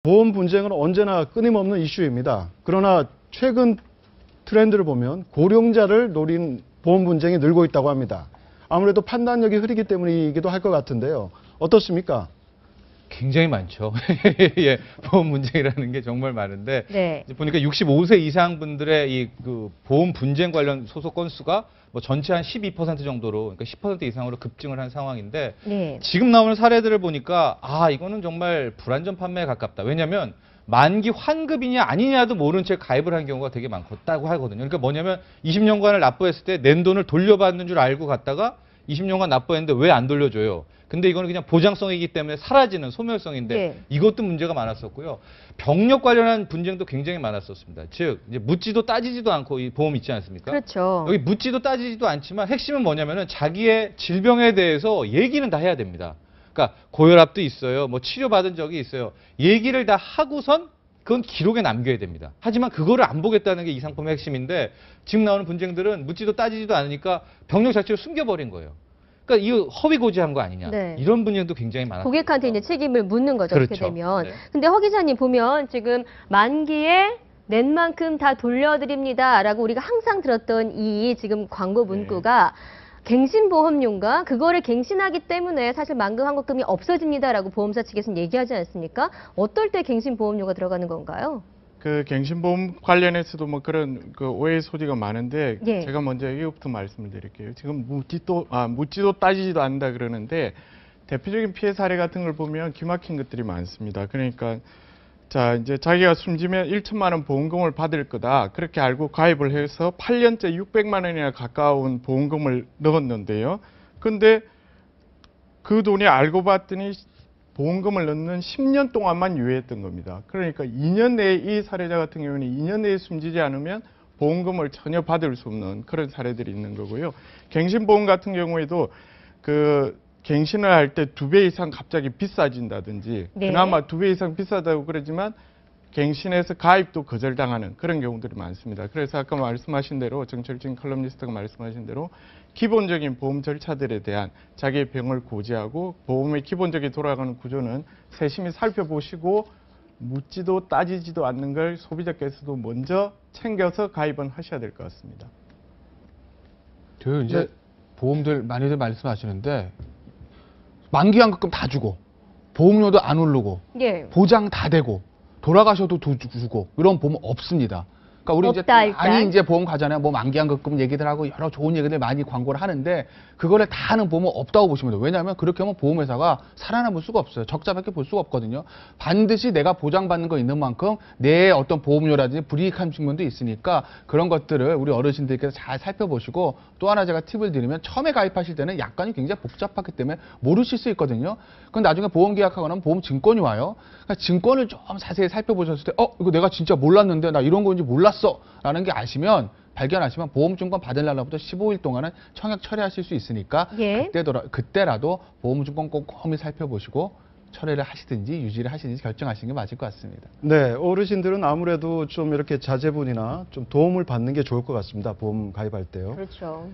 보험 분쟁은 언제나 끊임없는 이슈입니다. 그러나 최근 트렌드를 보면 고령자를 노린 보험 분쟁이 늘고 있다고 합니다. 아무래도 판단력이 흐리기 때문이기도 할 것 같은데요. 어떻습니까? 굉장히 많죠. 예, 보험 문제라는 게 정말 많은데 네. 이제 보니까 65세 이상 분들의 이 그 보험 분쟁 관련 소송 건수가 뭐 전체 한 12% 정도로, 그러니까 10% 이상으로 급증을 한 상황인데 네. 지금 나오는 사례들을 보니까 이거는 정말 불안전 판매에 가깝다. 왜냐하면 만기 환급이냐 아니냐도 모른 채 가입을 한 경우가 되게 많다고 하거든요. 그러니까 뭐냐면 20년간을 납부했을 때 낸 돈을 돌려받는 줄 알고 갔다가 20년간 납부했는데 왜 안 돌려줘요? 근데 이거는 그냥 보장성이기 때문에 사라지는 소멸성인데 네. 이것도 문제가 많았었고요. 병력 관련한 분쟁도 굉장히 많았었습니다. 즉 이제 묻지도 따지지도 않고 이 보험 있지 않습니까? 그렇죠. 여기 묻지도 따지지도 않지만 핵심은 뭐냐면은 자기의 질병에 대해서 얘기는 다 해야 됩니다. 그러니까 고혈압도 있어요. 뭐 치료받은 적이 있어요. 얘기를 다 하고선 그건 기록에 남겨야 됩니다. 하지만 그거를 안 보겠다는 게 이 상품의 핵심인데 지금 나오는 분쟁들은 묻지도 따지지도 않으니까 병력 자체를 숨겨버린 거예요. 그러니까 이 허위고지한 거 아니냐. 네. 이런 분쟁도 굉장히 많아요. 고객한테 이제 책임을 묻는 거죠. 그렇죠. 그렇게 되면. 네. 근데 허 기자님 보면 지금 만기에 낸 만큼 다 돌려드립니다라고 우리가 항상 들었던 이 지금 광고 문구가 갱신보험료인가? 그거를 갱신하기 때문에 사실 만기 환급금이 없어집니다라고 보험사 측에서는 얘기하지 않습니까? 어떨 때 갱신보험료가 들어가는 건가요? 그 갱신보험 관련해서도 뭐 그런 그 오해 소지가 많은데 예. 제가 먼저 이것부터 말씀을 드릴게요. 지금 묻지도 따지지도 않는다 그러는데 대표적인 피해 사례 같은 걸 보면 기막힌 것들이 많습니다. 그러니까 자 이제 자기가 숨지면 1천만 원 보험금을 받을 거다 그렇게 알고 가입을 해서 8년째 600만 원이나 가까운 보험금을 넣었는데요. 근데 그 돈이 알고 봤더니 보험금을 넣는 10년 동안만 유예했던 겁니다. 그러니까 2년 내에 이 사례자 같은 경우는 2년 내에 숨지지 않으면 보험금을 전혀 받을 수 없는 그런 사례들이 있는 거고요. 갱신보험 같은 경우에도 그 갱신을 할 때 2배 이상 갑자기 비싸진다든지 네. 그나마 2배 이상 비싸다고 그러지만 갱신해서 가입도 거절당하는 그런 경우들이 많습니다. 그래서 아까 말씀하신 대로 정철진 컬럼니스트가 말씀하신 대로 기본적인 보험 절차들에 대한 자기의 병을 고지하고 보험의 기본적인 돌아가는 구조는 세심히 살펴보시고 묻지도 따지지도 않는 걸 소비자께서도 먼저 챙겨서 가입은 하셔야 될 것 같습니다. 그 이제 보험들 많이들 말씀하시는데 만기 환급금 다 주고 보험료도 안 오르고 예. 보장 다 되고 돌아가셔도 돈 주고 이런 보험 없습니다. 그러니까 우리 없다, 이제 일단. 많이 이제 보험 가잖아요. 뭐 만기 환급금 얘기들 하고 여러 좋은 얘기들 많이 광고를 하는데 그거를 다 하는 보험은 없다고 보시면 돼요. 왜냐하면 그렇게 하면 보험회사가 살아남을 수가 없어요. 적자밖에 볼 수가 없거든요. 반드시 내가 보장받는 거 있는 만큼 내 어떤 보험료라든지 불이익한 측면도 있으니까 그런 것들을 우리 어르신들께서 잘 살펴보시고 또 하나 제가 팁을 드리면 처음에 가입하실 때는 약관이 굉장히 복잡하기 때문에 모르실 수 있거든요. 그럼 나중에 보험 계약하거나 하면 보험 증권이 와요. 그러니까 증권을 좀 자세히 살펴보셨을 때 이거 내가 진짜 몰랐는데 나 이런 건지 몰랐어 라는 게 아시면 발견하시면 보험증권 받을 날로부터 15일 동안은 청약 처리하실 수 있으니까 예. 그때라도 보험증권 꼼꼼히 살펴보시고 처리를 하시든지 유지를 하시든지 결정하시는 게 맞을 것 같습니다. 네, 어르신들은 아무래도 좀 이렇게 자제분이나 좀 도움을 받는 게 좋을 것 같습니다. 보험 가입할 때요. 그렇죠.